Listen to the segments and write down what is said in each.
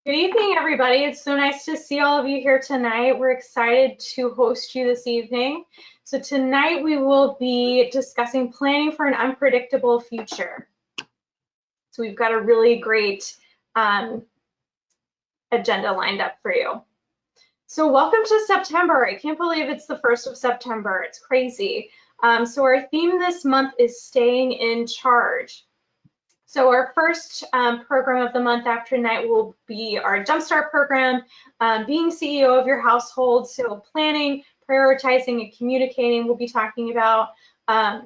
Good evening, everybody. It's so nice to see all of you here tonight. We're excited to host you this evening. So tonight we will be discussing planning for an unpredictable future. So we've got a really great agenda lined up for you. So welcome to September. I can't believe it's the 1st of September. It's crazy. So our theme this month is staying in charge. So our first program of the month after tonight will be our Jumpstart program, being CEO of your household. So planning, prioritizing, and communicating. We'll be talking about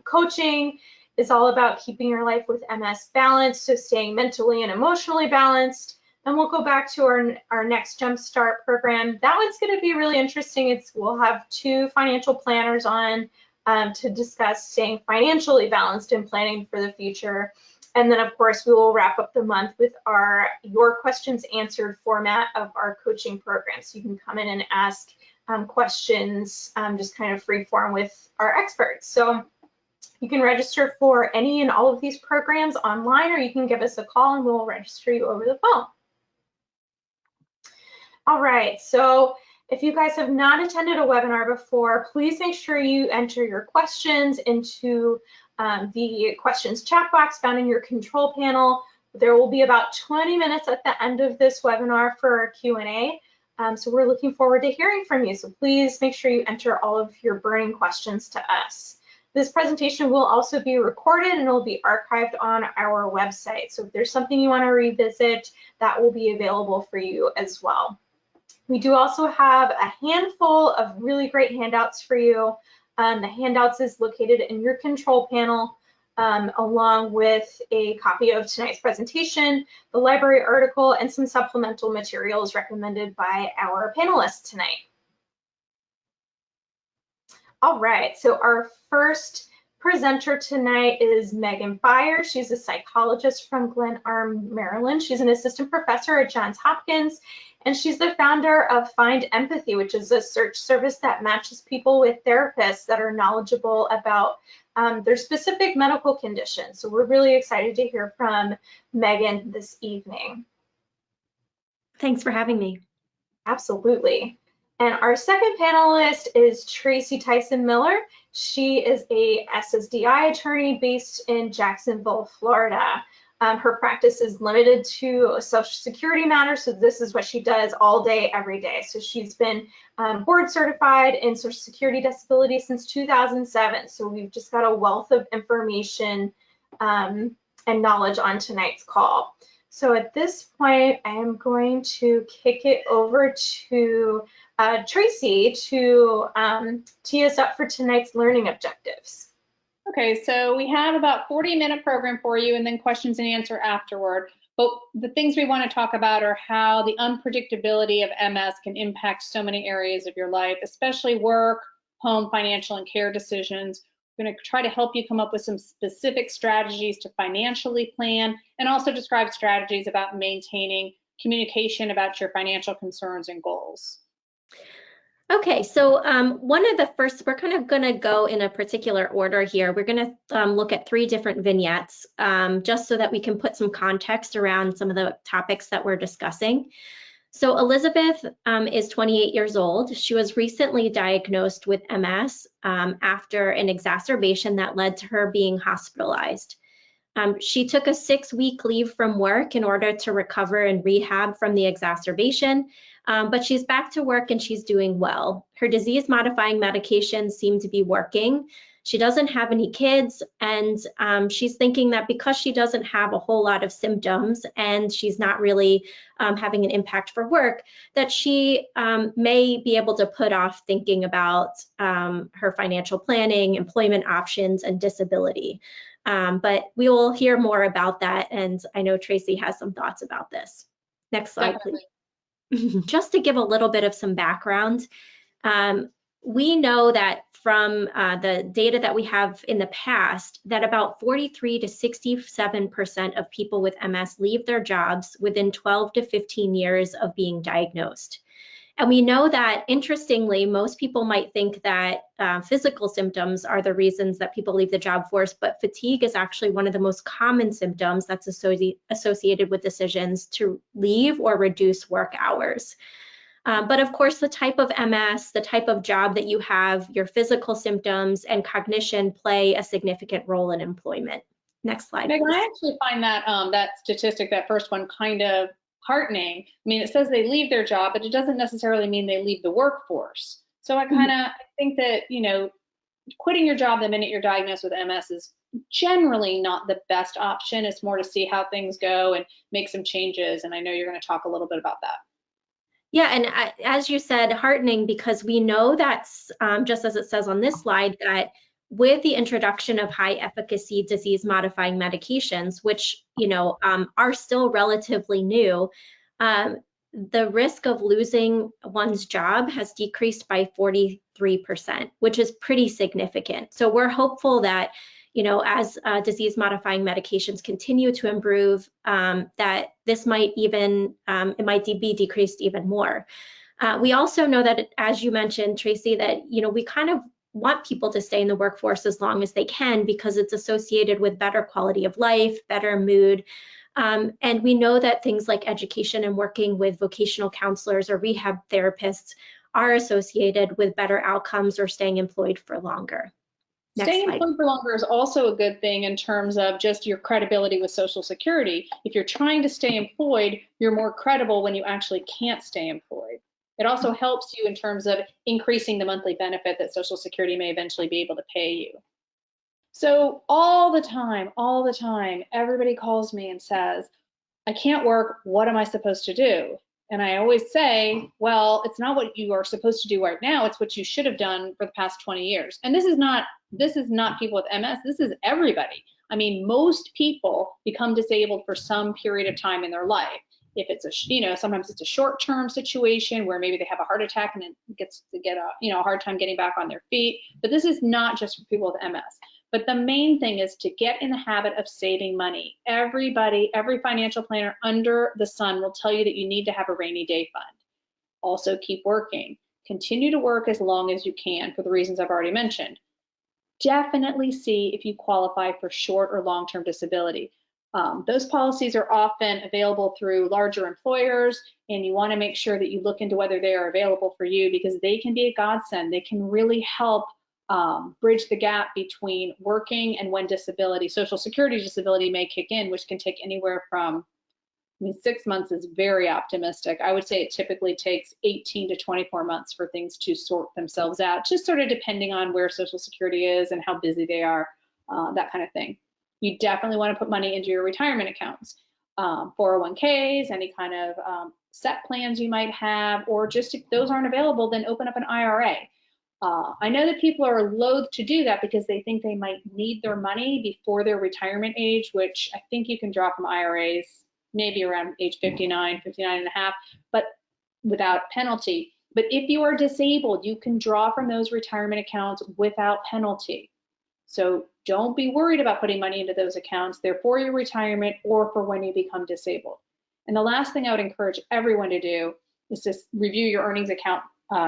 coaching. Is all about keeping your life with MS balanced, so staying mentally and emotionally balanced. Then we'll go back to our next Jumpstart program. That one's going to be really interesting. We'll have 2 financial planners on to discuss staying financially balanced and planning for the future. And then, of course, we will wrap up the month with our Your Questions Answered format of our coaching program. So you can come in and ask questions, just kind of free form with our experts. So you can register for any and all of these programs online, or you can give us a call and we'll register you over the phone. All right, so if you guys have not attended a webinar before, please make sure you enter your questions into the questions chat box found in your control panel. There will be about 20 minutes at the end of this webinar for our Q&A. So we're looking forward to hearing from you. So please make sure you enter all of your burning questions to us. This presentation will also be recorded and it will be archived on our website. So if there's something you want to revisit, that will be available for you as well. We do also have a handful of really great handouts for you. The handouts is located in your control panel, along with a copy of tonight's presentation, the library article, and some supplemental materials recommended by our panelists tonight. All right, so our first presenter tonight is Megan Byer. She's a psychologist from Glen Arm, Maryland. She's an assistant professor at Johns Hopkins, and she's the founder of Find Empathy, which is a search service that matches people with therapists that are knowledgeable about their specific medical conditions. So we're really excited to hear from Megan this evening. Thanks for having me. Absolutely. And our second panelist is Tracy Tyson Miller. She is a SSDI attorney based in Jacksonville, Florida. Her practice is limited to Social Security matters, so this is what she does all day, every day. So she's been board certified in Social Security disability since 2007. So we've just got a wealth of information and knowledge on tonight's call. So at this point, I am going to kick it over to Tracy to tee us up for tonight's learning objectives. Okay, so we have about 40-minute program for you and then questions and answer afterward. But the things we want to talk about are how the unpredictability of MS can impact so many areas of your life, especially work, home, financial, and care decisions. We're going to try to help you come up with some specific strategies to financially plan and also describe strategies about maintaining communication about your financial concerns and goals. Okay, so one of the first, we're kind of going to go in a particular order here. We're going to look at 3 different vignettes just so that we can put some context around some of the topics that we're discussing. So Elizabeth is 28 years old. She was recently diagnosed with MS after an exacerbation that led to her being hospitalized. She took a 6-week leave from work in order to recover and rehab from the exacerbation, but she's back to work and she's doing well. Her disease-modifying medications seem to be working. She doesn't have any kids, and she's thinking that because she doesn't have a whole lot of symptoms and she's not really having an impact for work, that she may be able to put off thinking about her financial planning, employment options, and disability. But we will hear more about that, and I know Tracy has some thoughts about this. Next slide, please. Just to give a little bit of some background, we know that from the data that we have in the past that about 43 to 67% of people with MS leave their jobs within 12 to 15 years of being diagnosed. And we know that, interestingly, most people might think that physical symptoms are the reasons that people leave the job force, but fatigue is actually one of the most common symptoms that's associated with decisions to leave or reduce work hours. But of course, the type of MS, the type of job that you have, your physical symptoms and cognition play a significant role in employment. Next slide. Megan, I actually find that that statistic, that first one, kind of heartening. I mean, it says they leave their job, but it doesn't necessarily mean they leave the workforce. So I kind of think that, you know, quitting your job the minute you're diagnosed with MS is generally not the best option. It's more to see how things go and make some changes. And I know you're going to talk a little bit about that. Yeah, and as you said, heartening, because we know that's just as it says on this slide, that with the introduction of high efficacy disease modifying medications, which, you know, are still relatively new, the risk of losing one's job has decreased by 43%, which is pretty significant. So we're hopeful that, you know, as disease modifying medications continue to improve, that this might even, it might be decreased even more. We also know that, as you mentioned, Tracy, that, you know, we kind of want people to stay in the workforce as long as they can because it's associated with better quality of life, better mood. And we know that things like education and working with vocational counselors or rehab therapists are associated with better outcomes or staying employed for longer. Staying employed for longer is also a good thing in terms of just your credibility with Social Security. If you're trying to stay employed, you're more credible when you actually can't stay employed. It also helps you in terms of increasing the monthly benefit that Social Security may eventually be able to pay you. So all the time, everybody calls me and says, I can't work, what am I supposed to do? And I always say, well, it's not what you are supposed to do right now, it's what you should have done for the past 20 years. And this is not people with MS, this is everybody. I mean, most people become disabled for some period of time in their life. If it's a, you know, sometimes it's a short-term situation where maybe they have a heart attack and it gets to get a, you know, a hard time getting back on their feet. But this is not just for people with MS. But the main thing is to get in the habit of saving money. Everybody, every financial planner under the sun will tell you that you need to have a rainy day fund. Also keep working. Continue to work as long as you can for the reasons I've already mentioned. Definitely see if you qualify for short or long-term disability. Those policies are often available through larger employers, and you want to make sure that you look into whether they are available for you because they can be a godsend. They can really help bridge the gap between working and when disability, Social Security disability may kick in, which can take anywhere from, I mean, 6 months is very optimistic. I would say it typically takes 18 to 24 months for things to sort themselves out, just sort of depending on where Social Security is and how busy they are, that kind of thing. You definitely want to put money into your retirement accounts, 401ks, any kind of set plans you might have, or just if those aren't available, then open up an IRA. I know that people are loath to do that because they think they might need their money before their retirement age, which I think you can draw from IRAs maybe around age 59, 59 and a half, but without penalty. But if you are disabled, you can draw from those retirement accounts without penalty. So don't be worried about putting money into those accounts. They're for your retirement or for when you become disabled. And the last thing I would encourage everyone to do is to review your earnings account,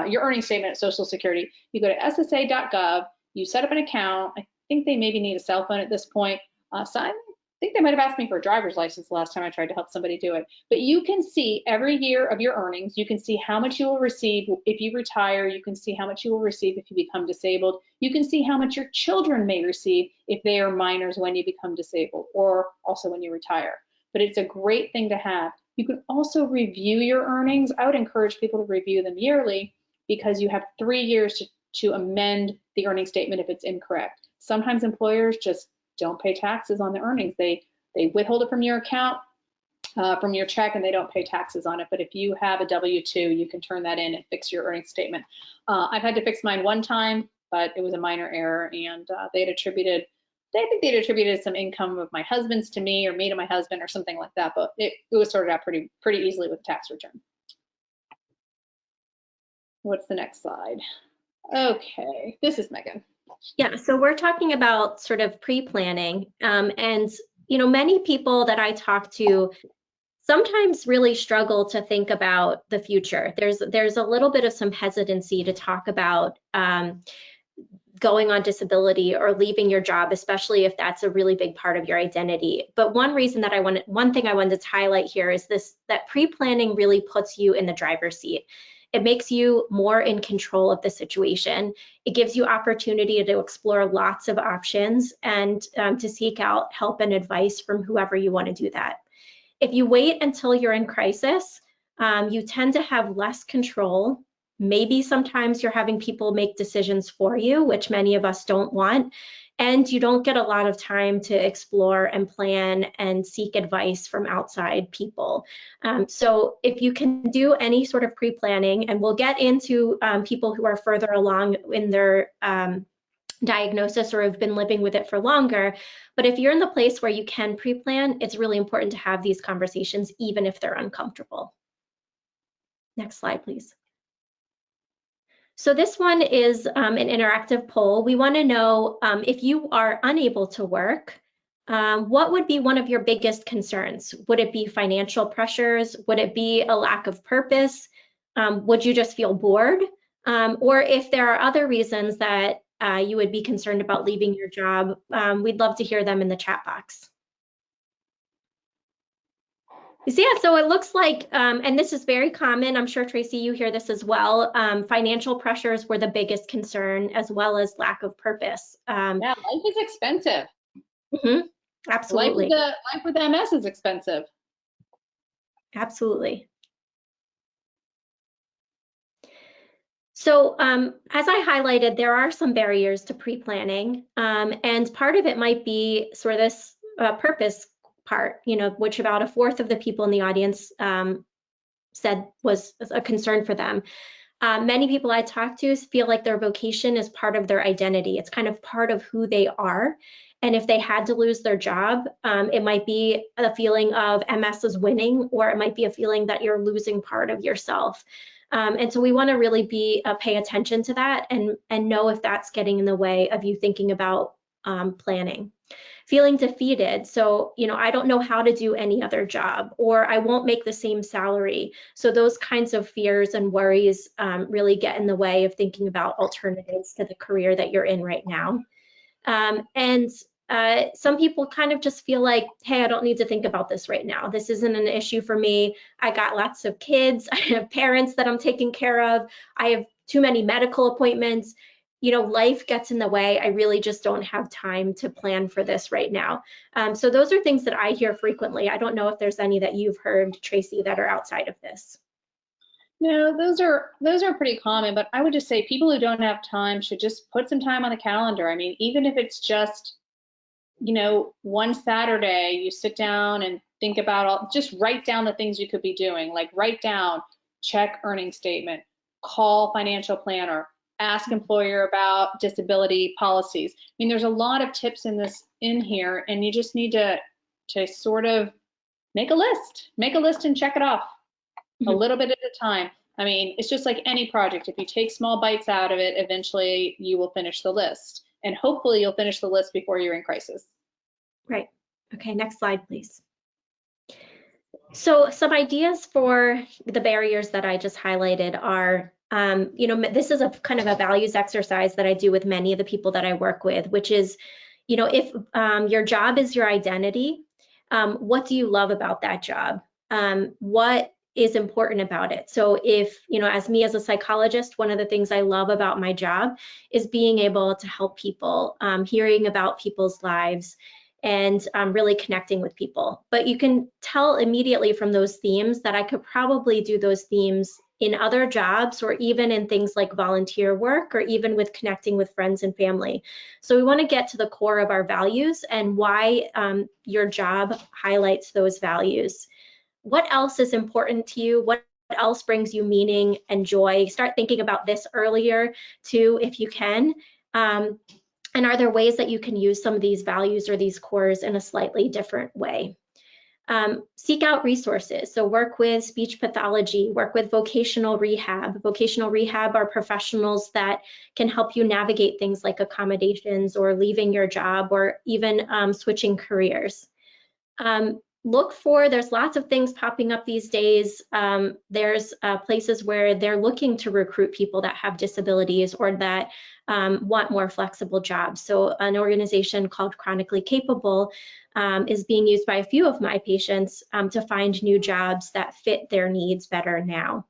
your earnings statement at Social Security. You go to ssa.gov, you set up an account. I think they maybe need a cell phone at this point. So I think they might have asked me for a driver's license the last time I tried to help somebody do it. But you can see every year of your earnings. You can see how much you will receive if you retire. You can see how much you will receive if you become disabled. You can see how much your children may receive if they are minors when you become disabled, or also when you retire. But it's a great thing to have. You can also review your earnings. I would encourage people to review them yearly because you have 3 years to amend the earnings statement if it's incorrect. Sometimes employers just don't pay taxes on the earnings. They withhold it from your account, from your check, and they don't pay taxes on it. But if you have a W-2, you can turn that in and fix your earnings statement. I've had to fix mine one time, but it was a minor error, and they think they'd attributed some income of my husband's to me or me to my husband or something like that. But it was sorted out pretty easily with the tax return. What's the next slide? Okay, this is Megan. Yeah, so we're talking about sort of pre-planning, and you know, many people that I talk to sometimes really struggle to think about the future. There's a little bit of some hesitancy to talk about going on disability or leaving your job, especially if that's a really big part of your identity. But one thing I wanted to highlight here is that pre-planning really puts you in the driver's seat. It makes you more in control of the situation. It gives you opportunity to explore lots of options and to seek out help and advice from whoever you want to do that. If you wait until you're in crisis, you tend to have less control. Maybe sometimes you're having people make decisions for you, which many of us don't want, and you don't get a lot of time to explore and plan and seek advice from outside people. So if you can do any sort of pre-planning, and we'll get into people who are further along in their diagnosis or have been living with it for longer, but if you're in the place where you can pre-plan, it's really important to have these conversations even if they're uncomfortable. Next slide, please. So this one is an interactive poll. We want to know if you are unable to work, what would be one of your biggest concerns? Would it be financial pressures? Would it be a lack of purpose? Would you just feel bored? Or if there are other reasons that you would be concerned about leaving your job, we'd love to hear them in the chat box. So yeah, so it looks like, and this is very common, I'm sure Tracy, you hear this as well, financial pressures were the biggest concern, as well as lack of purpose. Yeah, life is expensive. Absolutely. Life with MS is expensive. Absolutely. So as I highlighted, there are some barriers to pre-planning, and part of it might be sort of this purpose part, which about a fourth of the people in the audience said was a concern for them. Many people I talk to feel like their vocation is part of their identity. It's kind of part of who they are. And if they had to lose their job, it might be a feeling of MS is winning, or it might be a feeling that you're losing part of yourself. And so we want to really pay attention to that and know if that's getting in the way of you thinking about planning. Feeling defeated, so I don't know how to do any other job, or I won't make the same salary. So those kinds of fears and worries really get in the way of thinking about alternatives to the career that you're in right now. And some people kind of just feel like, hey, I don't need to think about this right now. This isn't an issue for me. I got lots of kids. I have parents that I'm taking care of. I have too many medical appointments. Life gets in the way. I really just don't have time to plan for this right now. So those are things that I hear frequently. I don't know if there's any that you've heard, Tracy, that are outside of this. No, those are pretty common, but I would just say people who don't have time should just put some time on the calendar. I mean, even if it's just, one Saturday, you sit down and think about just write down the things you could be doing, like write down, check earning statement, call financial planner, ask employer about disability policies. I mean, there's a lot of tips in here, and you just need to sort of make a list and check it off a little bit at a time. I mean, it's just like any project. If you take small bites out of it, eventually you will finish the list, and hopefully you'll finish the list before you're in crisis. Right. Okay, next slide, please. So some ideas for the barriers that I just highlighted are, this is a kind of a values exercise that I do with many of the people that I work with, which is, if your job is your identity, what do you love about that job? What is important about it? So if, as me as a psychologist, one of the things I love about my job is being able to help people, hearing about people's lives, and really connecting with people. But you can tell immediately from those themes that I could probably do those themes in other jobs, or even in things like volunteer work, or even with connecting with friends and family. So we want to get to the core of our values and why your job highlights those values. What else is important to you? What else brings you meaning and joy? Start thinking about this earlier too, if you can. And are there ways that you can use some of these values or these cores in a slightly different way? Seek out resources. So work with speech pathology, work with vocational rehab. Vocational rehab are professionals that can help you navigate things like accommodations or leaving your job, or even switching careers. there's lots of things popping up these days. There's places where they're looking to recruit people that have disabilities or that want more flexible jobs. So an organization called Chronically Capable is being used by a few of my patients to find new jobs that fit their needs better now.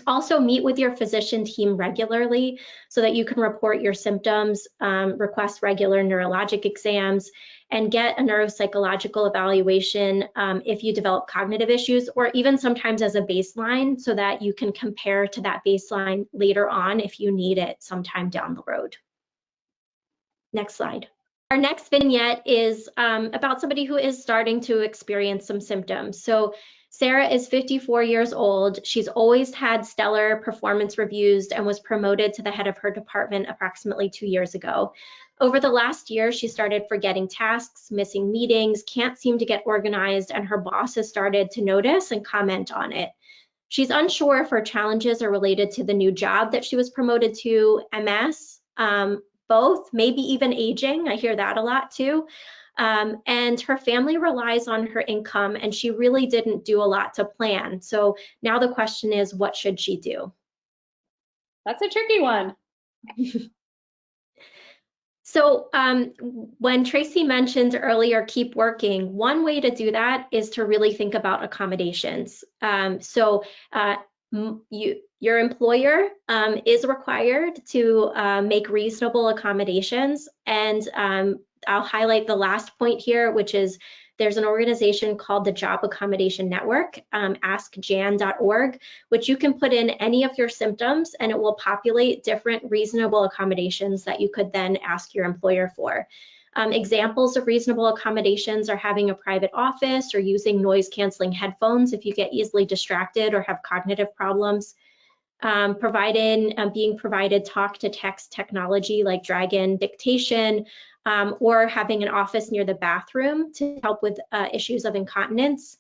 Also, meet with your physician team regularly so that you can report your symptoms, request regular neurologic exams, and get a neuropsychological evaluation if you develop cognitive issues, or even sometimes as a baseline so that you can compare to that baseline later on if you need it sometime down the road. Next slide. Our next vignette is about somebody who is starting to experience some symptoms. So Sarah is 54 years old. She's always had stellar performance reviews and was promoted to the head of her department approximately 2 years ago. Over the last year, she started forgetting tasks, missing meetings, can't seem to get organized, and her boss has started to notice and comment on it. She's unsure if her challenges are related to the new job that she was promoted to, MS, both, maybe even aging. I hear that a lot too. And her family relies on her income, and she really didn't do a lot to plan. So now the question is, what should she do? That's a tricky one. So when Tracy mentioned earlier, keep working, one way to do that is to really think about accommodations. Your employer is required to make reasonable accommodations, and I'll highlight the last point here, which is there's an organization called the Job Accommodation Network, askjan.org, which you can put in any of your symptoms and it will populate different reasonable accommodations that you could then ask your employer for. Examples of reasonable accommodations are having a private office or using noise canceling headphones if you get easily distracted or have cognitive problems. Being provided talk to text technology like Dragon dictation, or having an office near the bathroom to help with issues of incontinence.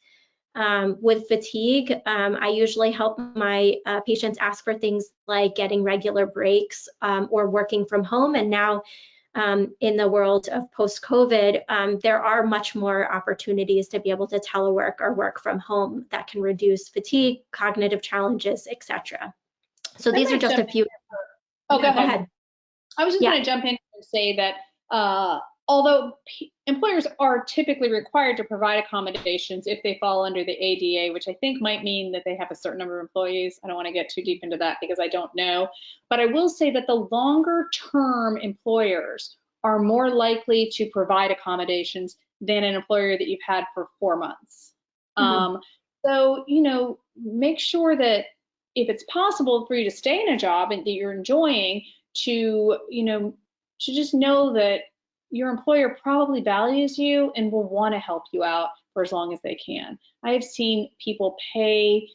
With fatigue, I usually help my patients ask for things like getting regular breaks or working from home. And now in the world of post-COVID, there are much more opportunities to be able to telework or work from home that can reduce fatigue, cognitive challenges, etc. So these are just a few. Oh, yeah, go ahead. I was just going to jump in and say that although employers are typically required to provide accommodations if they fall under the ADA, which I think might mean that they have a certain number of employees. I don't want to get too deep into that because I don't know. But I will say that the longer term employers are more likely to provide accommodations than an employer that you've had for 4 months. Mm-hmm. So, you know, make sure that if it's possible for you to stay in a job and that you're enjoying, to, you know, to just know that your employer probably values you and will want to help you out for as long as they can. I have seen people pay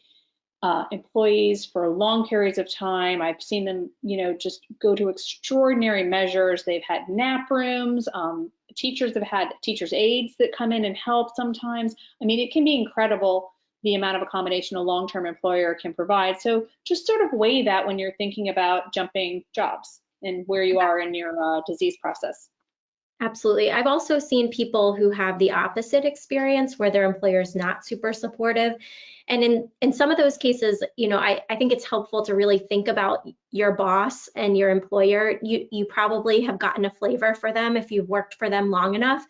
employees for long periods of time. I've seen them, you know, just go to extraordinary measures. They've had nap rooms. Teachers have had teachers' aides that come in and help sometimes. I mean, it can be incredible the amount of accommodation a long-term employer can provide. So just sort of weigh that when you're thinking about jumping jobs and where you are in your disease process. Absolutely. I've also seen people who have the opposite experience where their employer is not super supportive. And in some of those cases, you know, I think it's helpful to really think about your boss and your employer. You probably have gotten a flavor for them if you've worked for them long enough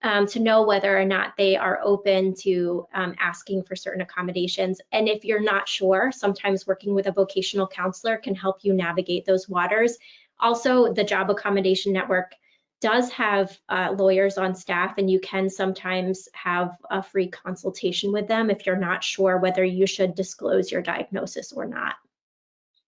to know whether or not they are open to asking for certain accommodations. And if you're not sure, sometimes working with a vocational counselor can help you navigate those waters. Also, the Job Accommodation Network does have lawyers on staff, and you can sometimes have a free consultation with them if you're not sure whether you should disclose your diagnosis or not.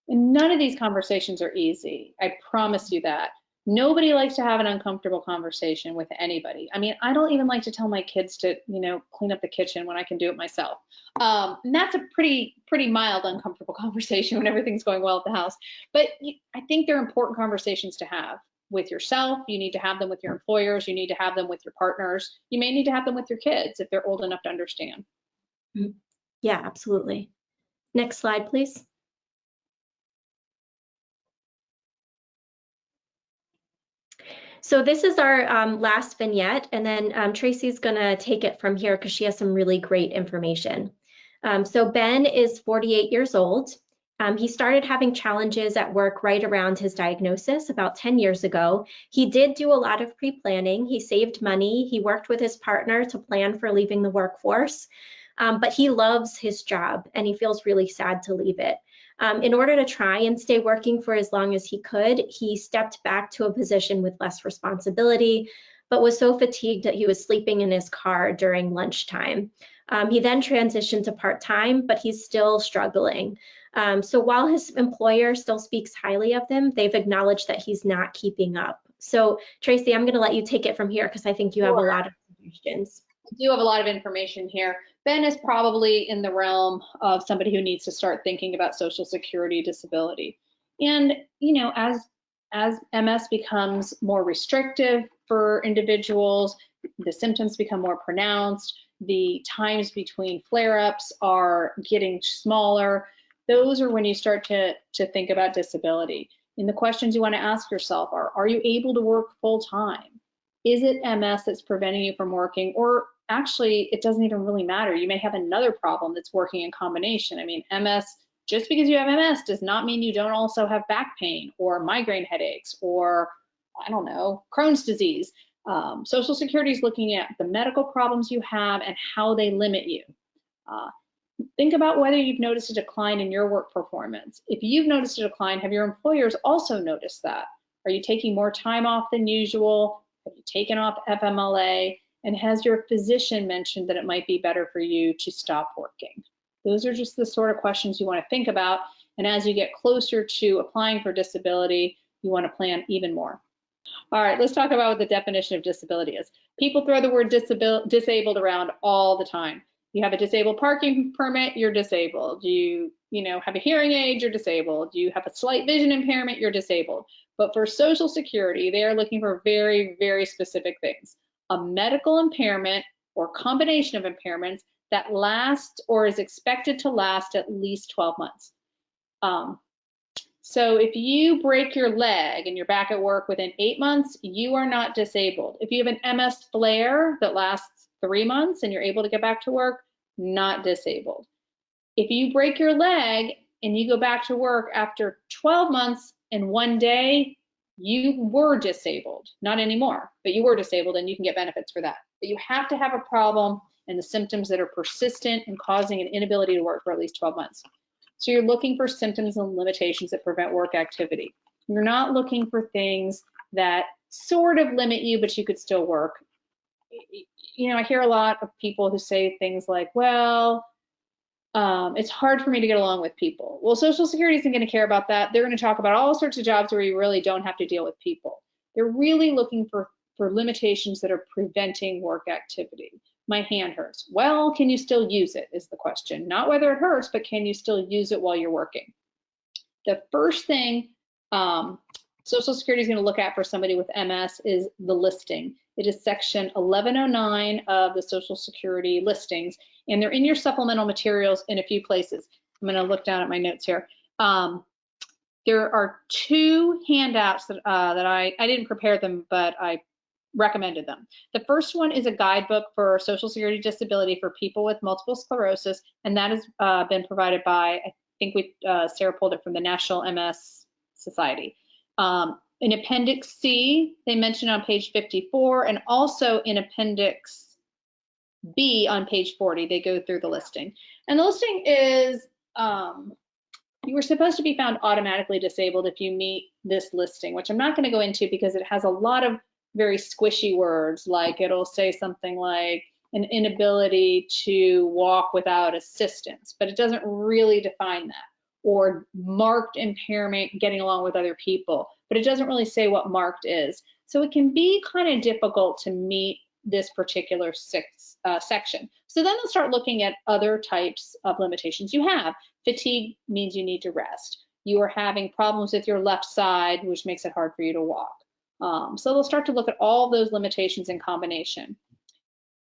And none of these conversations are easy. I promise you that. Nobody likes to have an uncomfortable conversation with anybody. I mean, I don't even like to tell my kids to, you know, clean up the kitchen when I can do it myself. And that's a pretty mild, uncomfortable conversation when everything's going well at the house. But I think they're important conversations to have with yourself. You need to have them with your employers. You need to have them with your partners. You may need to have them with your kids if they're old enough to understand. Yeah, absolutely. Next slide, please. So this is our last vignette, and then Tracy's gonna take it from here because she has some really great information. So Ben is 48 years old. He started having challenges at work right around his diagnosis about 10 years ago. He did do a lot of pre-planning. He saved money. He worked with his partner to plan for leaving the workforce, but he loves his job and he feels really sad to leave it. In order to try and stay working for as long as he could, he stepped back to a position with less responsibility, but was so fatigued that he was sleeping in his car during lunchtime. He then transitioned to part-time, but he's still struggling. So while his employer still speaks highly of him, they've acknowledged that he's not keeping up. So Tracy, I'm going to let you take it from here because I think you have a lot of suggestions. I do have a lot of information here. Ben is probably in the realm of somebody who needs to start thinking about Social Security disability. And, you know, as MS becomes more restrictive for individuals, the symptoms become more pronounced, the times between flare-ups are getting smaller. Those are when you start to think about disability. And the questions you want to ask yourself are you able to work full-time? Is it MS that's preventing you from working? Or actually, it doesn't even really matter. You may have another problem that's working in combination. I mean, MS, just because you have MS does not mean you don't also have back pain or migraine headaches or, I don't know, Crohn's disease. Social Security is looking at the medical problems you have and how they limit you. Think about whether you've noticed a decline in your work performance. If you've noticed a decline, have your employers also noticed that? Are you taking more time off than usual? Have you taken off FMLA? And has your physician mentioned that it might be better for you to stop working? Those are just the sort of questions you want to think about. And as you get closer to applying for disability, you want to plan even more. All right, let's talk about what the definition of disability is. People throw the word disabled around all the time. You have a disabled parking permit, you're disabled. You have a hearing aid, you're disabled. You have a slight vision impairment, you're disabled. But for Social Security, they are looking for very, very specific things. A medical impairment or combination of impairments that lasts or is expected to last at least 12 months. So if you break your leg and you're back at work within 8 months, you are not disabled. If you have an MS flare that lasts 3 months and you're able to get back to work, not disabled. If you break your leg and you go back to work after 12 months and 1 day, you were disabled, not anymore, but you were disabled and you can get benefits for that. But you have to have a problem and the symptoms that are persistent and causing an inability to work for at least 12 months. So you're looking for symptoms and limitations that prevent work activity. You're not looking for things that sort of limit you, but you could still work. You know, I hear a lot of people who say things like, well, it's hard for me to get along with people. Well, Social Security isn't going to care about that. They're going to talk about all sorts of jobs where you really don't have to deal with people. They're really looking for limitations that are preventing work activity. My hand hurts. Well, can you still use it is the question. Not whether it hurts, but can you still use it while you're working? The first thing Social Security is going to look at for somebody with MS is the listing. It is section 1109 of the Social Security listings, and they're in your supplemental materials in a few places. I'm going to look down at my notes here. There are 2 handouts that, I didn't prepare them, but I recommended them. The first one is a guidebook for Social Security disability for people with multiple sclerosis, and that has been provided by, I think Sarah pulled it from the National MS Society. In Appendix C, they mention on page 54, and also in Appendix B on page 40, they go through the listing. And the listing is, you were supposed to be found automatically disabled if you meet this listing, which I'm not going to go into because it has a lot of very squishy words, like it'll say something like an inability to walk without assistance, but it doesn't really define that, or marked impairment getting along with other people, but it doesn't really say what marked is. So it can be kind of difficult to meet this particular section. So then they'll start looking at other types of limitations you have. Fatigue means you need to rest. You are having problems with your left side, which makes it hard for you to walk. So they'll start to look at all those limitations in combination.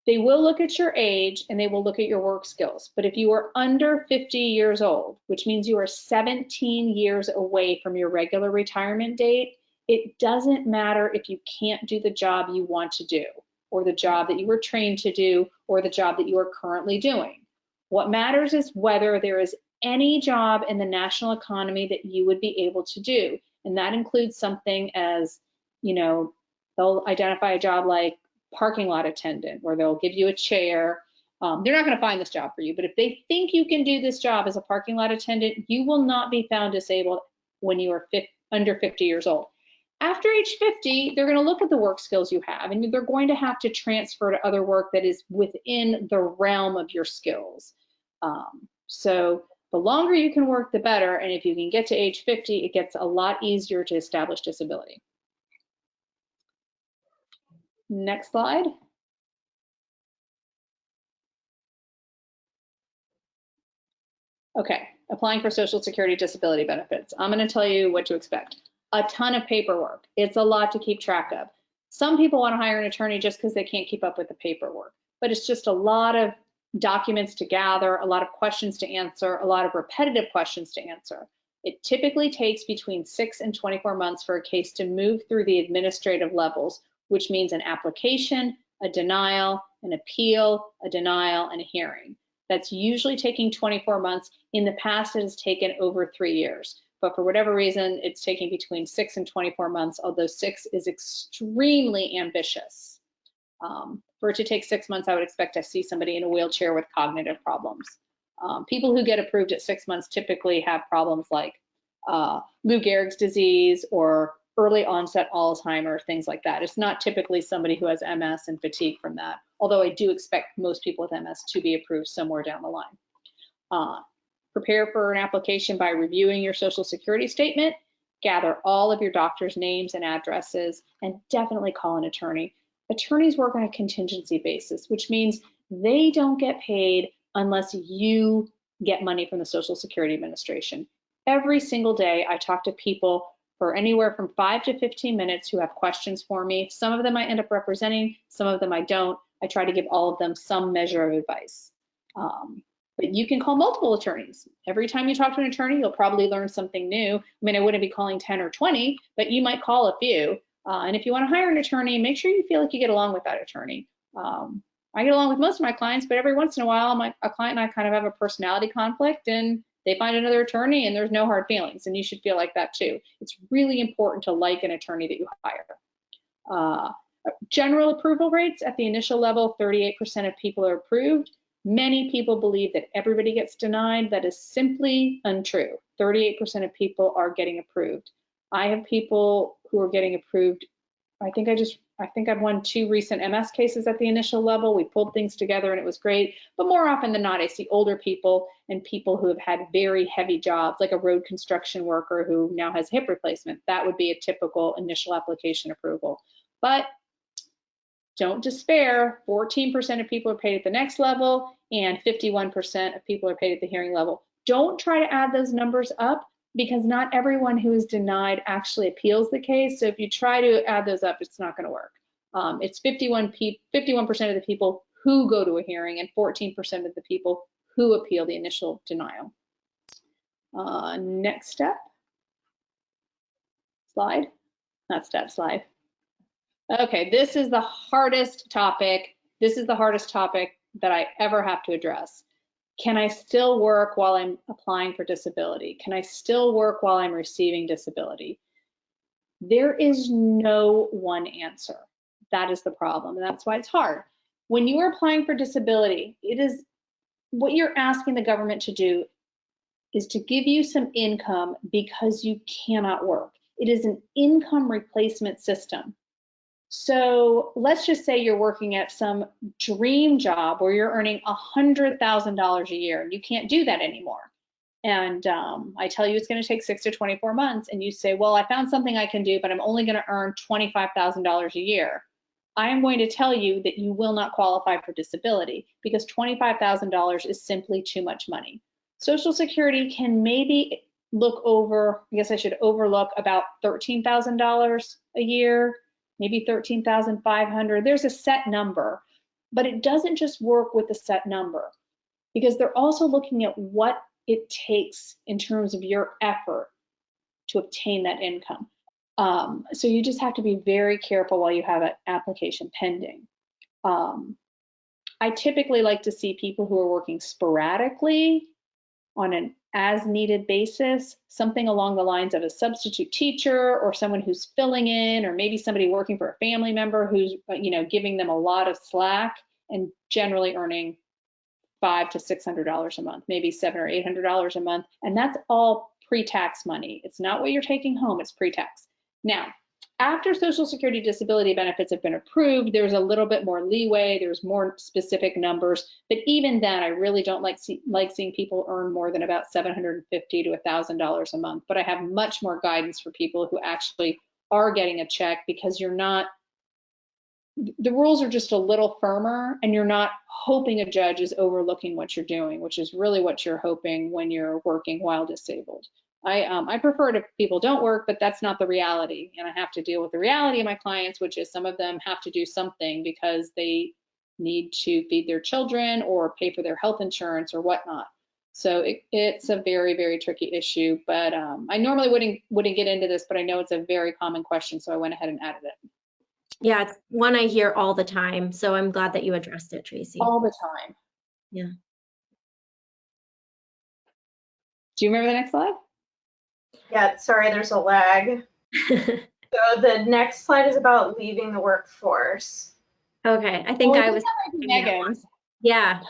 They will look at your age and they will look at your work skills. But if you are under 50 years old, which means you are 17 years away from your regular retirement date, It doesn't matter if you can't do the job you want to do, or the job that you were trained to do, or the job that you are currently doing. What matters is whether there is any job in the national economy that you would be able to do. And that includes something as, you know, they'll identify a job like parking lot attendant, where they'll give you a chair. They're not going to find this job for you, but if they think you can do this job as a parking lot attendant, you will not be found disabled when you are under 50 years old. After age 50, they're going to look at the work skills you have, and they're going to have to transfer to other work that is within the realm of your skills. So the longer you can work, the better. And if you can get to age 50, it gets a lot easier to establish disability. Next slide. Okay, applying for Social Security disability benefits. I'm going to tell you what to expect. A ton of paperwork. It's a lot to keep track of. Some people want to hire an attorney just because they can't keep up with the paperwork, but it's just a lot of documents to gather, a lot of questions to answer, a lot of repetitive questions to answer. It typically takes between 6 and 24 months for a case to move through the administrative levels, which means an application, a denial, an appeal, a denial, and a hearing. That's usually taking 24 months. In the past, it has taken over 3 years. But for whatever reason, it's taking between 6 and 24 months, although 6 is extremely ambitious. For it to take 6 months, I would expect to see somebody in a wheelchair with cognitive problems. People who get approved at 6 months typically have problems like Lou Gehrig's disease or early onset Alzheimer's, things like that. It's not typically somebody who has MS and fatigue from that, although I do expect most people with MS to be approved somewhere down the line. Prepare for an application by reviewing your Social Security statement, gather all of your doctor's names and addresses, and definitely call an attorney. Attorneys work on a contingency basis, which means they don't get paid unless you get money from the Social Security Administration. Every single day, I talk to people for anywhere from 5 to 15 minutes who have questions for me. Some of them I end up representing, some of them I don't. I try to give all of them some measure of advice. But you can call multiple attorneys. Every time you talk to an attorney, you'll probably learn something new. I mean, I wouldn't be calling 10 or 20, but you might call a few. And if you want to hire an attorney, make sure you feel like you get along with that attorney. I get along with most of my clients, but every once in a while, a client and I kind of have a personality conflict, and they find another attorney and there's no hard feelings, and you should feel like that too. It's really important to like an attorney that you hire. General approval rates at the initial level, 38% of people are approved. Many people believe that everybody gets denied. That is simply untrue. 38% of people are getting approved. I have people who are getting approved. I think I've won 2 recent MS cases at the initial level. We pulled things together and it was great. But more often than not, I see older people and people who have had very heavy jobs, like a road construction worker who now has hip replacement. That would be a typical initial application approval. But don't despair. 14% of people are paid at the next level, and 51% of people are paid at the hearing level. Don't try to add those numbers up, because not everyone who is denied actually appeals the case. So if you try to add those up, it's not going to work. It's 51% of the people who go to a hearing and 14% of the people who appeal the initial denial. Next step. Slide. Not step, slide. Okay, this is the hardest topic. This is the hardest topic that I ever have to address. Can I still work while I'm applying for disability? Can I still work while I'm receiving disability? There is no one answer. That is the problem, and that's why it's hard. When you are applying for disability, it is what you're asking the government to do is to give you some income because you cannot work. It is an income replacement system. So let's just say you're working at some dream job where you're earning $100,000 a year, and you can't do that anymore. And I tell you it's going to take 6 to 24 months, and you say, well, I found something I can do, but I'm only going to earn $25,000 a year. I am going to tell you that you will not qualify for disability, because $25,000 is simply too much money. Social Security can maybe look over, I guess I should overlook about $13,000 a year, maybe $13,500. There's a set number, but it doesn't just work with the set number, because they're also looking at what it takes in terms of your effort to obtain that income. So you just have to be very careful while you have an application pending. I typically like to see people who are working sporadically on an as-needed basis, something along the lines of a substitute teacher or someone who's filling in, or maybe somebody working for a family member who's, giving them a lot of slack and generally earning $500 to $600 a month, maybe $700 or $800 a month, and that's all pre-tax money. It's not what you're taking home, it's pre-tax. Now, after Social Security disability benefits have been approved, there's a little bit more leeway, there's more specific numbers, but even then, I really don't like seeing people earn more than about $750 to $1,000 a month, but I have much more guidance for people who actually are getting a check, because the rules are just a little firmer, and you're not hoping a judge is overlooking what you're doing, which is really what you're hoping when you're working while disabled. I prefer to people don't work, but that's not the reality. And I have to deal with the reality of my clients, which is some of them have to do something because they need to feed their children or pay for their health insurance or whatnot. So it's a very, very tricky issue, but I normally wouldn't get into this, but I know it's a very common question, so I went ahead and added it. Yeah, it's one I hear all the time, so I'm glad that you addressed it, Tracy. All the time. Yeah. Do you remember the next slide? Yeah, sorry, there's a lag. So the next slide is about leaving the workforce. Okay, I think I was Megan. Yeah.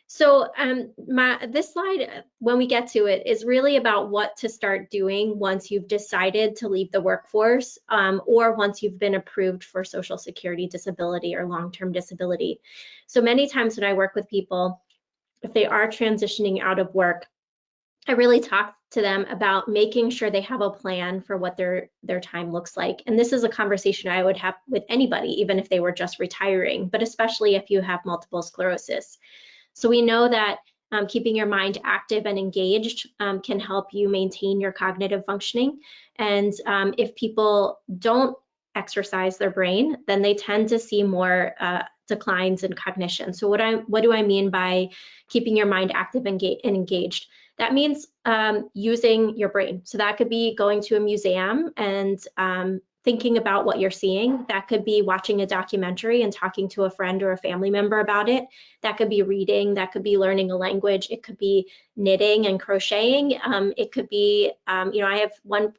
This slide, when we get to it, is really about what to start doing once you've decided to leave the workforce, or once you've been approved for Social Security disability or long-term disability. So many times when I work with people, if they are transitioning out of work, I really talk to them about making sure they have a plan for what their time looks like. And this is a conversation I would have with anybody, even if they were just retiring, but especially if you have multiple sclerosis. So we know that keeping your mind active and engaged can help you maintain your cognitive functioning. And if people don't exercise their brain, then they tend to see more declines in cognition. So what do I mean by keeping your mind active and engaged? That means using your brain. So that could be going to a museum and thinking about what you're seeing. That could be watching a documentary and talking to a friend or a family member about it. That could be reading. That could be learning a language. It could be knitting and crocheting. It could be, I have one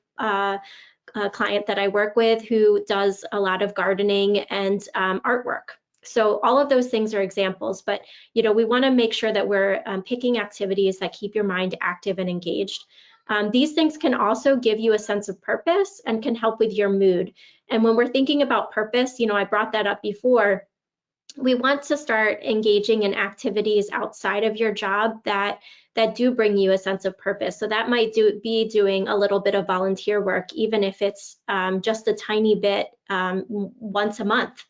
client that I work with who does a lot of gardening and artwork. So all of those things are examples, but we want to make sure that we're picking activities that keep your mind active and engaged. These things can also give you a sense of purpose and can help with your mood. And when we're thinking about purpose, I brought that up before, we want to start engaging in activities outside of your job that do bring you a sense of purpose. So that might be doing a little bit of volunteer work, even if it's just a tiny bit once a month.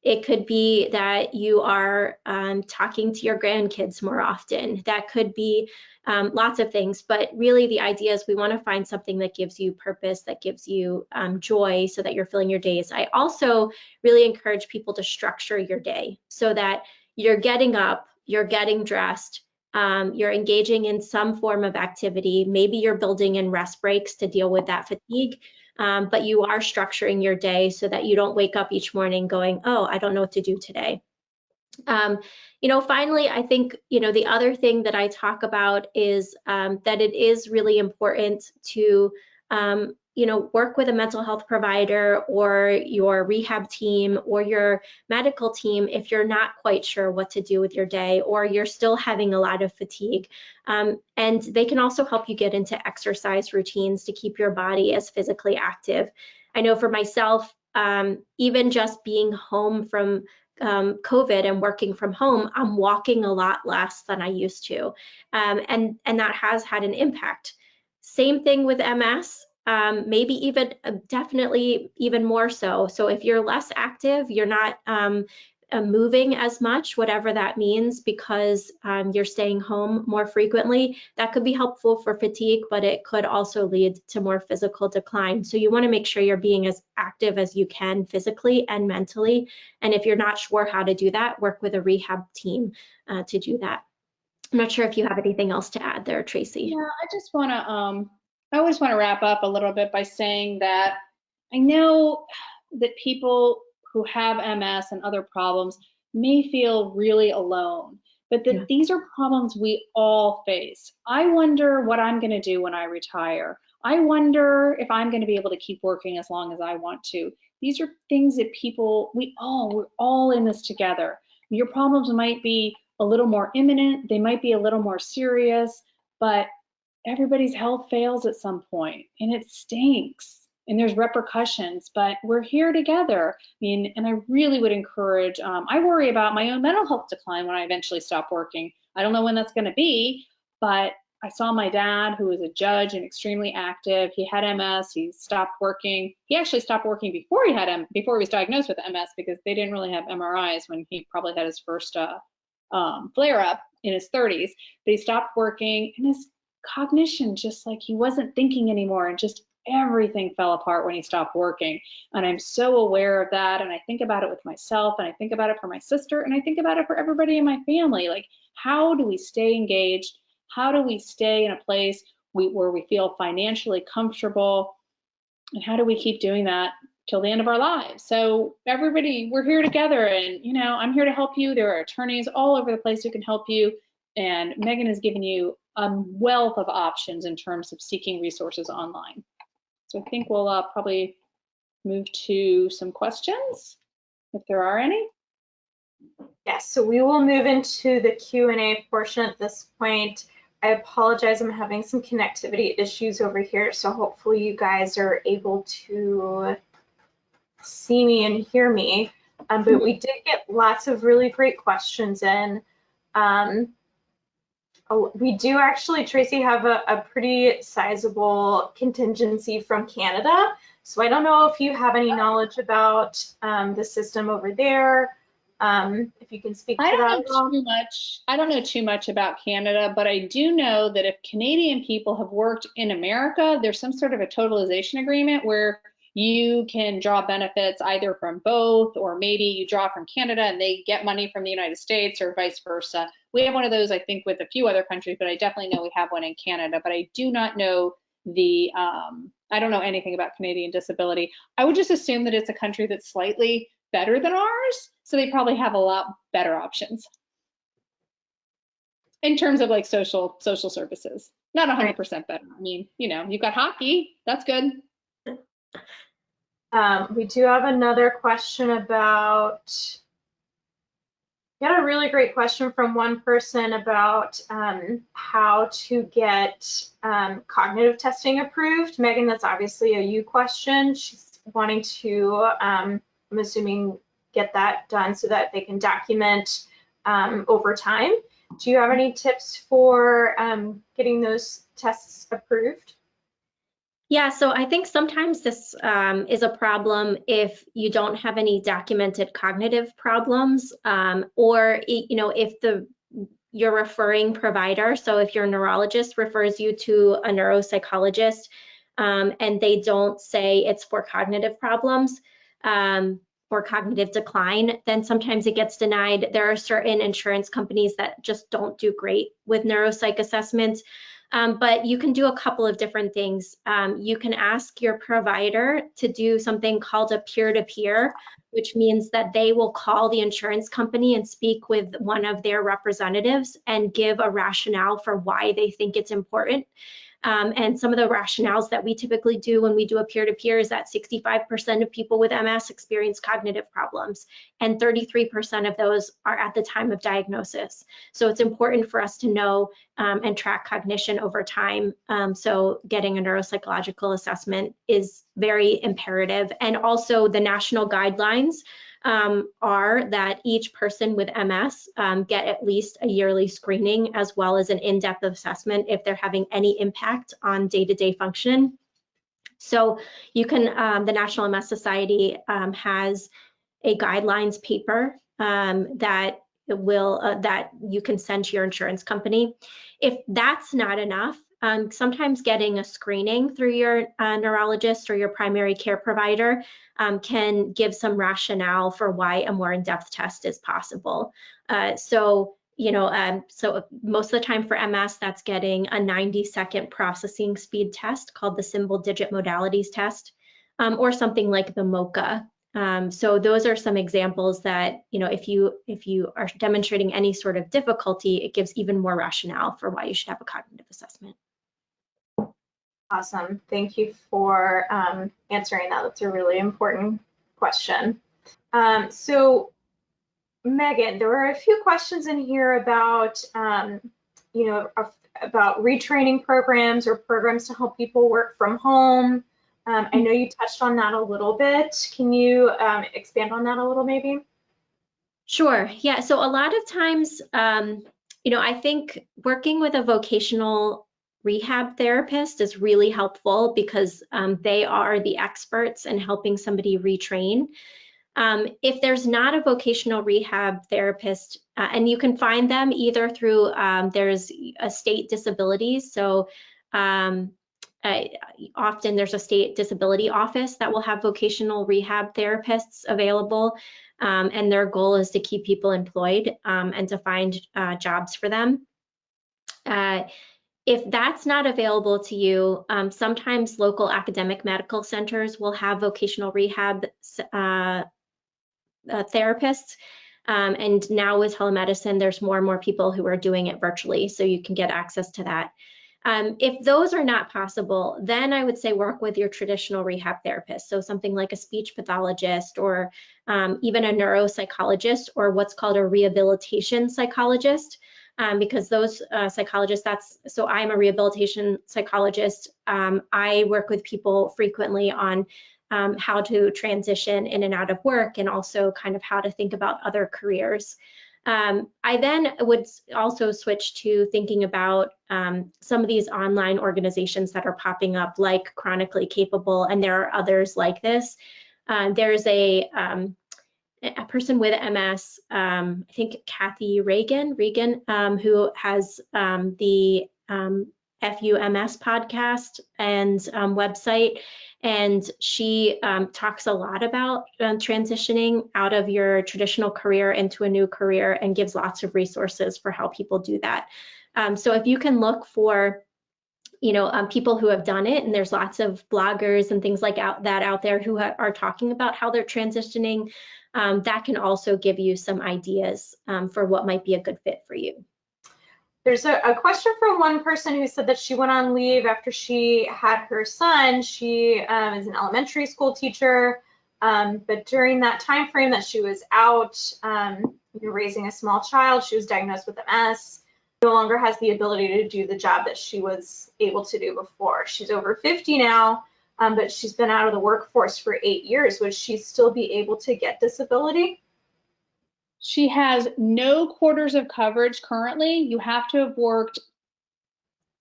It could be that you are talking to your grandkids more often. That could be lots of things, but really the idea is we want to find something that gives you purpose, that gives you joy, so that you're filling your days. I also really encourage people to structure your day so that you're getting up, you're getting dressed, you're engaging in some form of activity. Maybe you're building in rest breaks to deal with that fatigue. But you are structuring your day so that you don't wake up each morning going, oh, I don't know what to do today. Finally, I think, the other thing that I talk about is that it is really important to, work with a mental health provider or your rehab team or your medical team if you're not quite sure what to do with your day or you're still having a lot of fatigue. And they can also help you get into exercise routines to keep your body as physically active. I know for myself, even just being home from COVID and working from home, I'm walking a lot less than I used to. And that has had an impact. Same thing with MS, maybe even definitely even more so. So if you're less active, you're not moving as much, whatever that means, because you're staying home more frequently, that could be helpful for fatigue, but it could also lead to more physical decline. So you want to make sure you're being as active as you can physically and mentally. And if you're not sure how to do that, work with a rehab team to do that. I'm not sure if you have anything else to add there, Tracy. Yeah, I just want to I just want to wrap up a little bit by saying that I know that people who have MS and other problems may feel really alone, but that these are problems we all face. I wonder what I'm going to do when I retire. I wonder if I'm going to be able to keep working as long as I want to. These are things that we're all in this together. Your problems might be a little more imminent, they might be a little more serious, but everybody's health fails at some point and it stinks and there's repercussions, but we're here together. I mean, and I really would encourage, I worry about my own mental health decline when I eventually stop working. I don't know when that's going to be, but I saw my dad, who was a judge and extremely active. He had MS. He stopped working. He actually stopped working before he was diagnosed with MS, because they didn't really have MRIs when he probably had his first flare up in his 30s. But he stopped working, and his cognition, just like, he wasn't thinking anymore, and just everything fell apart when he stopped working. And I'm so aware of that, and I think about it with myself, and I think about it for my sister, and I think about it for everybody in my family. Like, how do we stay engaged? How do we stay in a place where we feel financially comfortable? And how do we keep doing that till the end of our lives? So everybody, we're here together, and I'm here to help you. There are attorneys all over the place who can help you, and Megan has given you a wealth of options in terms of seeking resources online. So I think we'll probably move to some questions, if there are any. Yes, so we will move into the Q&A portion at this point. I apologize, I'm having some connectivity issues over here, so hopefully you guys are able to see me and hear me. But we did get lots of really great questions in. We do actually, Tracy, have a pretty sizable contingency from Canada. So I don't know if you have any knowledge about the system over there. If you can speak to that. I don't know too much about Canada, but I do know that if Canadian people have worked in America, there's some sort of a totalization agreement where you can draw benefits either from both, or maybe you draw from Canada and they get money from the United States, or vice versa. We have one of those, I think, with a few other countries, but I definitely know we have one in Canada. But I do not know I don't know anything about Canadian disability. I would just assume that it's a country that's slightly better than ours, so they probably have a lot better options in terms of like social services. Not 100% better. I mean, you've got hockey, that's good. We do have another question about, we had a really great question from one person about how to get cognitive testing approved. Megan, that's obviously a you question. She's wanting to, I'm assuming, get that done so that they can document over time. Do you have any tips for getting those tests approved? Yeah, so I think sometimes this is a problem if you don't have any documented cognitive problems, or if your referring provider, so if your neurologist refers you to a neuropsychologist and they don't say it's for cognitive problems or cognitive decline, then sometimes it gets denied. There are certain insurance companies that just don't do great with neuropsych assessments. But you can do a couple of different things. You can ask your provider to do something called a peer-to-peer, which means that they will call the insurance company and speak with one of their representatives and give a rationale for why they think it's important. And some of the rationales that we typically do when we do a peer-to-peer is that 65% of people with MS experience cognitive problems, and 33% of those are at the time of diagnosis. So it's important for us to know and track cognition over time. So getting a neuropsychological assessment is very imperative. And also the national guidelines are that each person with MS get at least a yearly screening, as well as an in-depth assessment if they're having any impact on day-to-day function. So you can, the National MS Society has a guidelines paper that you can send to your insurance company. If that's not enough, sometimes getting a screening through your neurologist or your primary care provider can give some rationale for why a more in-depth test is possible. So So most of the time for MS, that's getting a 90-second processing speed test called the Symbol Digit Modalities Test, or something like the MOCA. So those are some examples that, if you are demonstrating any sort of difficulty, it gives even more rationale for why you should have a cognitive assessment. Awesome. Thank you for answering that. That's a really important question. So Megan, there were a few questions in here about, about retraining programs or programs to help people work from home. I know you touched on that a little bit. Can you expand on that a little, maybe? Sure. Yeah. So a lot of times, I think working with a vocational rehab therapist is really helpful because they are the experts in helping somebody retrain. If there's not a vocational rehab therapist, and you can find them either through, there's a state disabilities. So often there's a state disability office that will have vocational rehab therapists available. And their goal is to keep people employed and to find jobs for them. If that's not available to you, sometimes local academic medical centers will have vocational rehab therapists. And now with telemedicine, there's more and more people who are doing it virtually, so you can get access to that. If those are not possible, then I would say work with your traditional rehab therapist. So something like a speech pathologist or even a neuropsychologist or what's called a rehabilitation psychologist. Because those psychologists, so I'm a rehabilitation psychologist. I work with people frequently on how to transition in and out of work and also kind of how to think about other careers. I then would also switch to thinking about some of these online organizations that are popping up, like Chronically Capable, and there are others like this. There's a person with MS, I think Kathy Regan, who has the FUMS podcast and website, and she talks a lot about transitioning out of your traditional career into a new career and gives lots of resources for how people do that. So if you can look for people who have done it, and there's lots of bloggers and things like that out there who are talking about how they're transitioning, that can also give you some ideas for what might be a good fit for you. There's a question from one person who said that she went on leave after she had her son. She is an elementary school teacher, but during that time frame that she was out raising a small child, she was diagnosed with MS. No longer has the ability to do the job that she was able to do before. She's over 50 now, but she's been out of the workforce for 8 years. Would she still be able to get disability? She has no quarters of coverage currently. You have to have worked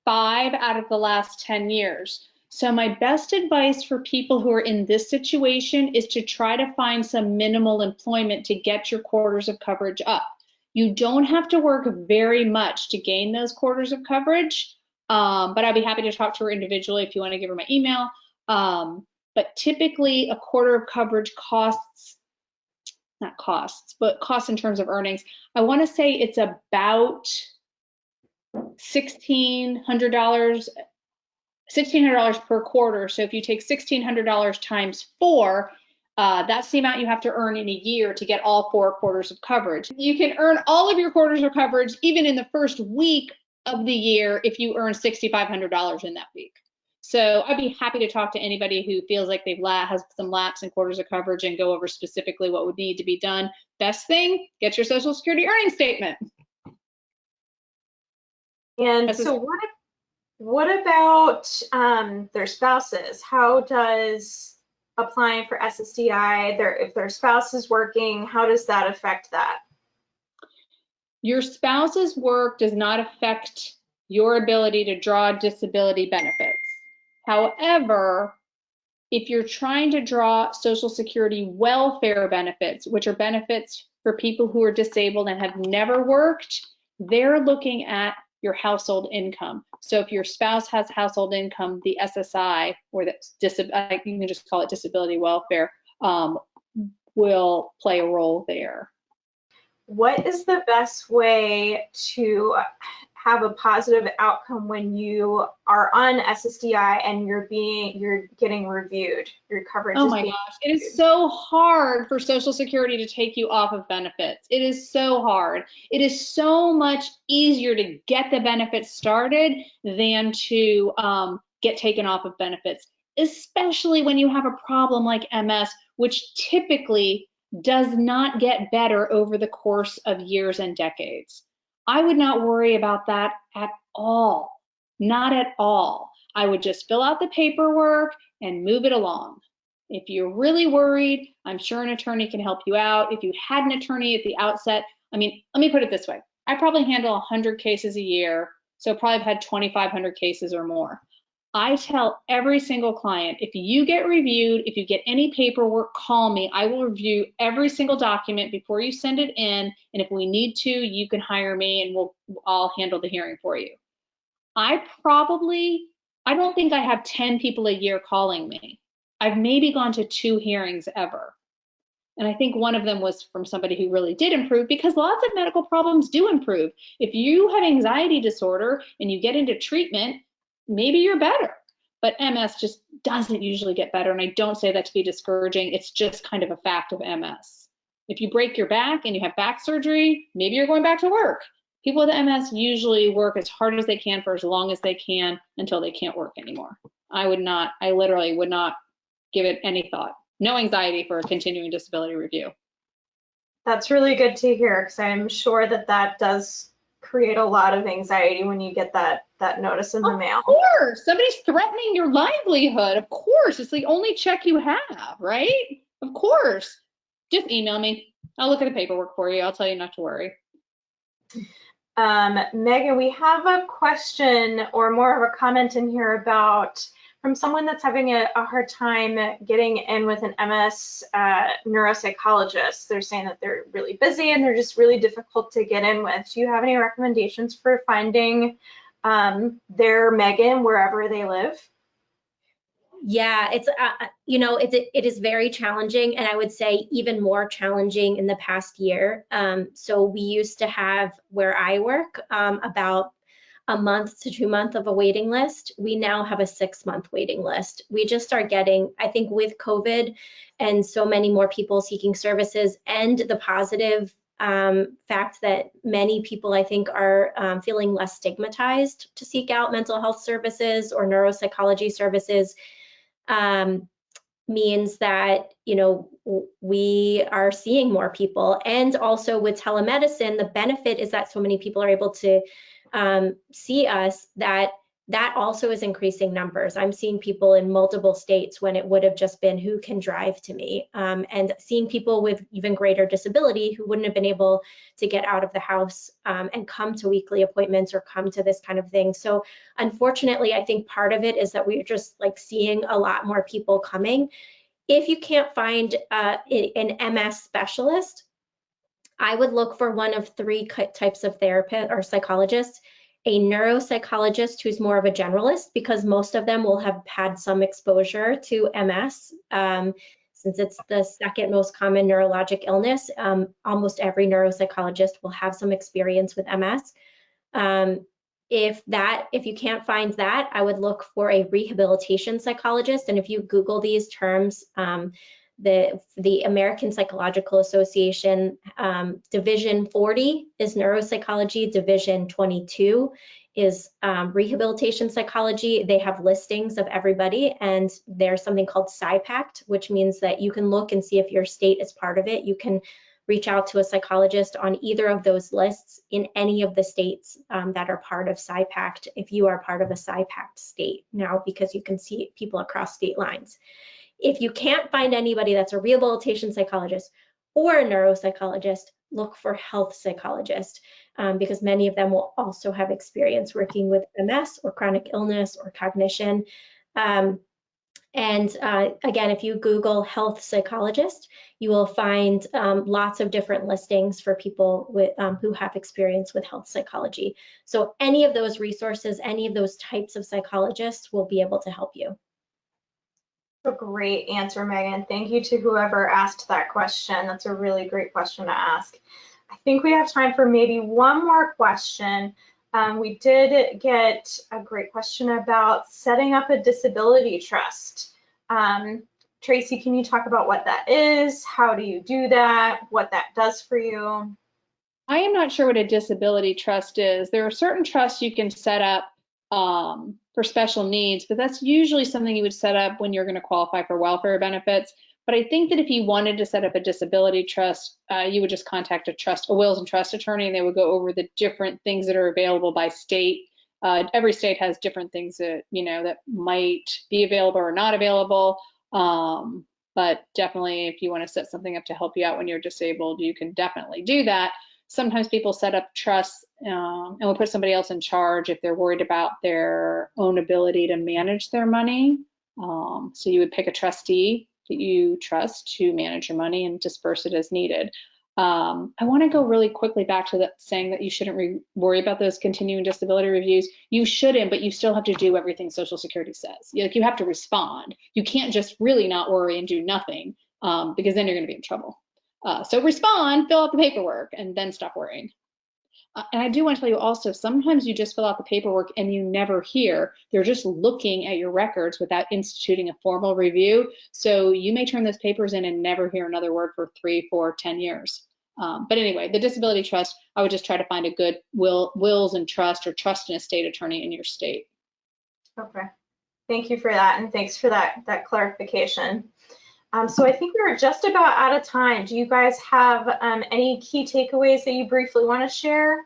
5 out of the last 10 years. So my best advice for people who are in this situation is to try to find some minimal employment to get your quarters of coverage up. You don't have to work very much to gain those quarters of coverage, but I'd be happy to talk to her individually if you want to give her my email. But typically a quarter of coverage costs in terms of earnings. I want to say it's about $1,600 per quarter. So if you take $1,600 times 4, that's the amount you have to earn in a year to get all 4 quarters of coverage. You can earn all of your quarters of coverage even in the first week of the year if you earn $6,500 in that week. So I'd be happy to talk to anybody who feels like they've has some lapse in quarters of coverage and go over specifically what would need to be done. Best thing, get your Social Security earnings statement. And so what about their spouses? How does applying for SSDI, if their spouse is working, how does that affect that? Your spouse's work does not affect your ability to draw disability benefits. However, if you're trying to draw Social Security welfare benefits, which are benefits for people who are disabled and have never worked, they're looking at your household income. So if your spouse has household income, the SSI, or you can just call it disability welfare, will play a role there. what is the best way to have a positive outcome when you are on SSDI and you're getting reviewed? Your coverage. Oh my gosh, it is so hard for Social Security to take you off of benefits. It is so hard. It is so much easier to get the benefits started than to get taken off of benefits, especially when you have a problem like MS, which typically does not get better over the course of years and decades. I would not worry about that at all. Not at all. I would just fill out the paperwork and move it along. If you're really worried, I'm sure an attorney can help you out. If you had an attorney at the outset, I mean, let me put it this way. I probably handle 100 cases a year, so probably had 2,500 cases or more. I tell every single client, if you get reviewed, if you get any paperwork, call me. I will review every single document before you send it in, and if we need to, you can hire me and I'll handle the hearing for you. I don't think I have 10 people a year calling me. I've maybe gone to 2 hearings ever. And I think one of them was from somebody who really did improve, because lots of medical problems do improve. If you have anxiety disorder and you get into treatment, maybe you're better. But MS just doesn't usually get better. And I don't say that to be discouraging. It's just kind of a fact of MS. If you break your back and you have back surgery, maybe you're going back to work. People with MS usually work as hard as they can for as long as they can until they can't work anymore. I literally would not give it any thought. No anxiety for a continuing disability review. That's really good to hear, because I'm sure that does create a lot of anxiety when you get that notice in the mail. Of course, somebody's threatening your livelihood. Of course, it's the only check you have, right? Of course. Just email me. I'll look at the paperwork for you. I'll tell you not to worry. Megan, we have a question or more of a comment in here from someone that's having a hard time getting in with an MS neuropsychologist. They're saying that they're really busy and they're just really difficult to get in with. Do you have any recommendations for finding their Megan wherever they live? Yeah, it's it is very challenging, and I would say even more challenging in the past year. So we used to have, where I work, about a month to 2 months of a waiting list. We now have a 6-month waiting list. We just are getting, I think with COVID and so many more people seeking services, and the positive fact that many people, I think, are feeling less stigmatized to seek out mental health services or neuropsychology services, means that, we are seeing more people. And also with telemedicine, the benefit is that so many people are able to see us, that also is increasing numbers. I'm seeing people in multiple states when it would have just been who can drive to me, and seeing people with even greater disability who wouldn't have been able to get out of the house and come to weekly appointments or come to this kind of thing. So unfortunately, I think part of it is that we're just seeing a lot more people coming. If you can't find an MS specialist, I would look for one of 3 types of therapist or psychologists. A neuropsychologist who's more of a generalist, because most of them will have had some exposure to MS. Since it's the 2nd most common neurologic illness, almost every neuropsychologist will have some experience with MS. If you can't find that, I would look for a rehabilitation psychologist. And if you Google these terms, the American Psychological Association, Division 40 is neuropsychology, Division 22 is rehabilitation psychology. They have listings of everybody, and there's something called PsyPact, which means that you can look and see if your state is part of it. You can reach out to a psychologist on either of those lists in any of the states that are part of PsyPact, if you are part of a PsyPact state now, because you can see people across state lines. If you can't find anybody that's a rehabilitation psychologist or a neuropsychologist, look for health psychologist, because many of them will also have experience working with MS or chronic illness or cognition. Again, if you Google health psychologist, you will find lots of different listings for people with, who have experience with health psychology. So any of those resources, any of those types of psychologists will be able to help you. A great answer, Megan. Thank you to whoever asked that question. That's a really great question to ask. I think we have time for maybe one more question. We did get a great question about setting up a disability trust. Tracy, can you talk about what that is? How do you do that? What that does for you? I am not sure what a disability trust is. There are certain trusts you can set up for special needs, but that's usually something you would set up when you're going to qualify for welfare benefits. But I think that if you wanted to set up a disability trust, you would just contact a wills and trust attorney, and they would go over the different things that are available by state. Every state has different things that, you know, that might be available or not available. But definitely, if you want to set something up to help you out when you're disabled, you can definitely do that. Sometimes people set up trusts and will put somebody else in charge if they're worried about their own ability to manage their money. So you would pick a trustee that you trust to manage your money and disperse it as needed. I want to go really quickly back to saying that you shouldn't worry about those continuing disability reviews. You shouldn't, but you still have to do everything Social Security says. You have to respond. You can't just really not worry and do nothing, because then you're going to be in trouble. So respond, fill out the paperwork, and then stop worrying. And I do want to tell you also, sometimes you just fill out the paperwork and you never hear. They're just looking at your records without instituting a formal review. So you may turn those papers in and never hear another word for 3, 4, 10 years. But anyway, the disability trust, I would just try to find a good wills and trust or trust and estate attorney in your state. Okay, thank you for that, and thanks for that clarification. So I think we're just about out of time. Do you guys have any key takeaways that you briefly want to share?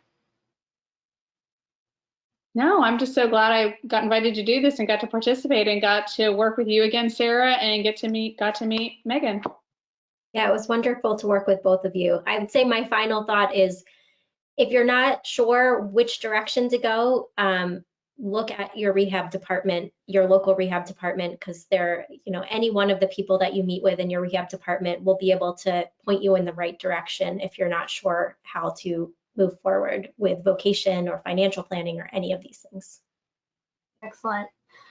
No, I'm just so glad I got invited to do this and got to participate and got to work with you again, Sarah, and got to meet Megan. Yeah, it was wonderful to work with both of you. I would say my final thought is, if you're not sure which direction to go, look at your rehab department, your local rehab department, because they're, you know, any one of the people that you meet with in your rehab department will be able to point you in the right direction if you're not sure how to move forward with vocation or financial planning or any of these things. Excellent.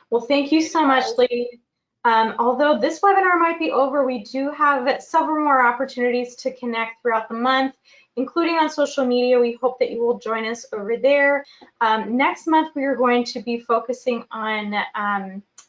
Well, thank you so much, Lee. Although this webinar might be over, we do have several more opportunities to connect throughout the month, including on social media. We hope that you will join us over there. Next month, we are going to be focusing on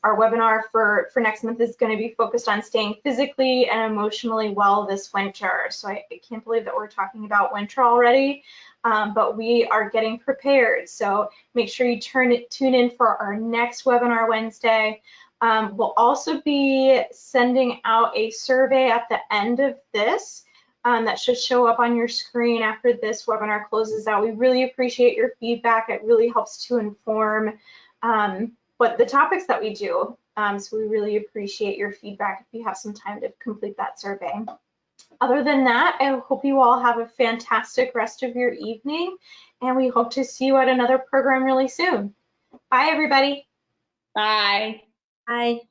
our webinar for next month is going to be focused on staying physically and emotionally well this winter. So I can't believe that we're talking about winter already, but we are getting prepared. So make sure you tune in for our next webinar Wednesday. We'll also be sending out a survey at the end of this that should show up on your screen after this webinar closes out. We really appreciate your feedback. It really helps to inform what the topics that we do. So we really appreciate your feedback if you have some time to complete that survey. Other than that, I hope you all have a fantastic rest of your evening, and we hope to see you at another program really soon. Bye, everybody. Bye. Bye.